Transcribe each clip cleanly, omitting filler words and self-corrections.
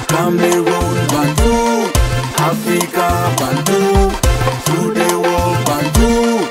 Cameroun, Bandou, Africa, Bandou, through the world, Bandou.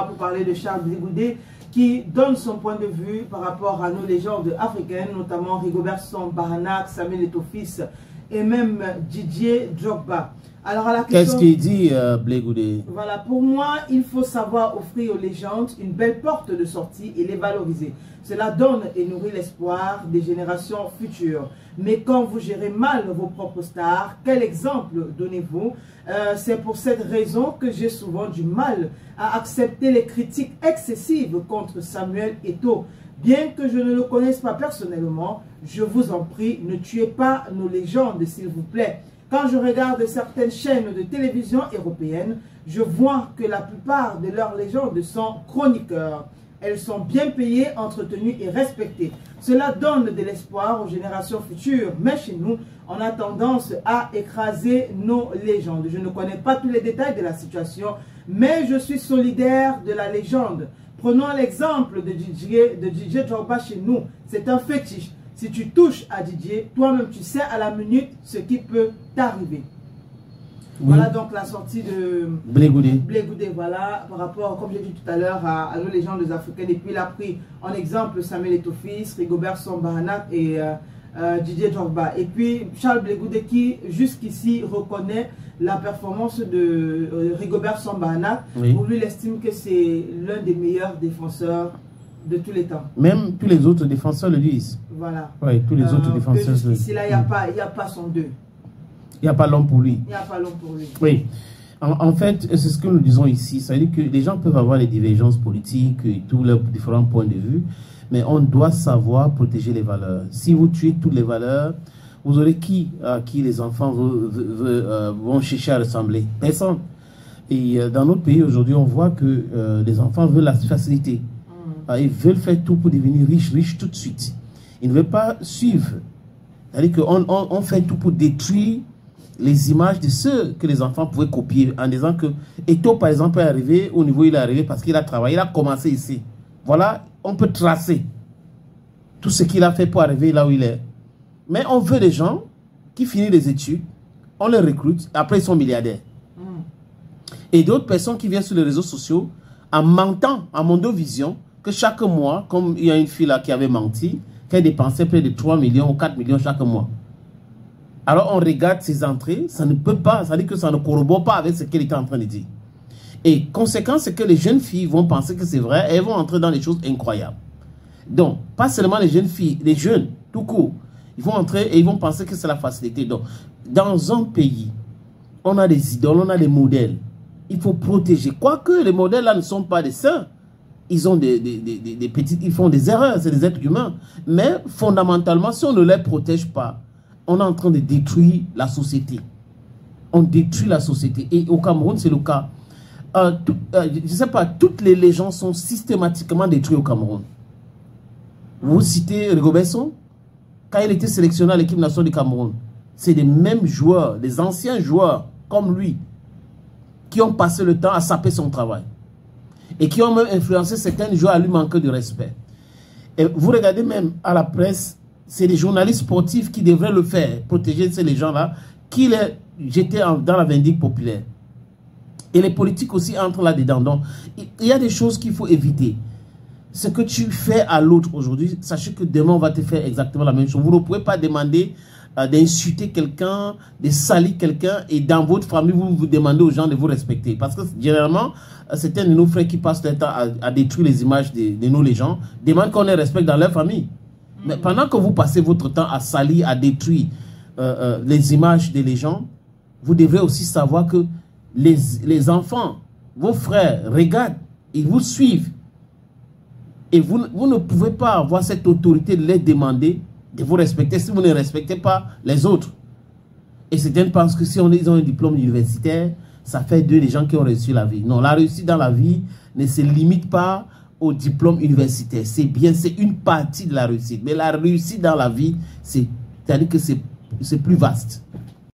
Pour parler de Charles Blé Goudé, qui donne son point de vue par rapport à nos légendes africaines, notamment Rigobert Song-Bahanac, Samuel Eto'o-Fils et même Didier Drogba. Alors à la question, qu'est-ce qu'il dit Blé Goudé? Voilà, pour moi, il faut savoir offrir aux légendes une belle porte de sortie et les valoriser. Cela donne et nourrit l'espoir des générations futures. Mais quand vous gérez mal vos propres stars, quel exemple donnez-vous? C'est pour cette raison que j'ai souvent du mal à accepter les critiques excessives contre Samuel Eto'o. Bien que je ne le connaisse pas personnellement, je vous en prie, ne tuez pas nos légendes, s'il vous plaît. Quand je regarde certaines chaînes de télévision européennes, je vois que la plupart de leurs légendes sont chroniqueurs. Elles sont bien payées, entretenues et respectées. Cela donne de l'espoir aux générations futures. Mais chez nous, on a tendance à écraser nos légendes. Je ne connais pas tous les détails de la situation, mais je suis solidaire de la légende. Prenons l'exemple de Didier Drogba chez nous. C'est un fétiche. Si tu touches à Didier, toi-même tu sais à la minute ce qui peut t'arriver. Oui. Voilà donc la sortie de Blé Goudé. Blé Goudé, voilà, par rapport, comme j'ai dit tout à l'heure, à nos légendes africaines. Et puis il a pris en exemple Samuel Eto'o-Fils, Rigobert Song-Bahanac et Didier Drogba. Et puis Charles Blé Goudé qui jusqu'ici reconnaît la performance de Rigobert Song-Bahanac. Oui. Pour lui, il estime que c'est l'un des meilleurs défenseurs de tous les temps. Même tous les autres défenseurs le disent. Voilà. Oui, tous les autres défenseurs. Ici, là, il n'y a pas son deux. Il n'y a pas l'homme pour lui. Il n'y a pas l'homme pour lui. Oui. En fait, c'est ce que nous disons ici. Ça veut dire que les gens peuvent avoir des divergences politiques et tous leurs différents points de vue, mais on doit savoir protéger les valeurs. Si vous tuez toutes les valeurs, vous aurez qui les enfants vont chercher à ressembler? Personne. Et dans notre pays, aujourd'hui, on voit que les enfants veulent la facilité. Ils veulent faire tout pour devenir riches tout de suite. Ils ne veulent pas suivre. C'est-à-dire qu'on fait tout pour détruire les images de ceux que les enfants pouvaient copier en disant que Eto'o, par exemple, est arrivé au niveau où il est arrivé parce qu'il a travaillé, il a commencé ici. Voilà, on peut tracer tout ce qu'il a fait pour arriver là où il est. Mais on veut des gens qui finissent les études, on les recrute, après ils sont milliardaires. Et d'autres personnes qui viennent sur les réseaux sociaux en mentant, en mondovision, que chaque mois, comme il y a une fille là qui avait menti, qu'elle dépensait près de 3 millions ou 4 millions chaque mois. Alors on regarde ses entrées, ça ne peut pas, ça dit que ça ne corrobore pas avec ce qu'elle était en train de dire. Et conséquence, c'est que les jeunes filles vont penser que c'est vrai et elles vont entrer dans des choses incroyables. Donc, pas seulement les jeunes filles, les jeunes, tout court, ils vont entrer et ils vont penser que c'est la facilité. Donc, dans un pays, on a des idoles, on a des modèles. Il faut protéger. Quoique les modèles là ne sont pas des saints, ils ont des petites, ils font des erreurs, c'est des êtres humains. Mais fondamentalement, si on ne les protège pas, on est en train de détruire la société. On détruit la société. Et au Cameroun, c'est le cas. Je ne sais pas, toutes les légendes sont systématiquement détruites au Cameroun. Vous citez Rigobert Song, quand il était sélectionné à l'équipe nationale du Cameroun, c'est des mêmes joueurs, des anciens joueurs comme lui, qui ont passé le temps à saper son travail. Et qui ont même influencé certains joueurs à lui manquer de respect. Et vous regardez même à la presse, c'est les journalistes sportifs qui devraient le faire, protéger ces gens-là, qui les jetaient dans la vindicte populaire. Et les politiques aussi entrent là-dedans. Donc, il y a des choses qu'il faut éviter. Ce que tu fais à l'autre aujourd'hui, sachez que demain, on va te faire exactement la même chose. Vous ne pouvez pas demander d'insulter quelqu'un, de salir quelqu'un, et dans votre famille, vous demandez aux gens de vous respecter. Parce que généralement, certains de nos frères qui passent leur temps à détruire les images de nos légendes, demandent qu'on les respecte dans leur famille. Mais pendant que vous passez votre temps à salir, à détruire les images des légendes, vous devrez aussi savoir que les enfants, vos frères, regardent, ils vous suivent. Et vous ne pouvez pas avoir cette autorité de les demander de vous respecter si vous ne respectez pas les autres. Et certains pensent que si ils ont un diplôme universitaire, ça fait d'eux des gens qui ont réussi la vie. Non, la réussite dans la vie ne se limite pas au diplôme universitaire. C'est bien, c'est une partie de la réussite. Mais la réussite dans la vie, c'est-à-dire que c'est plus vaste.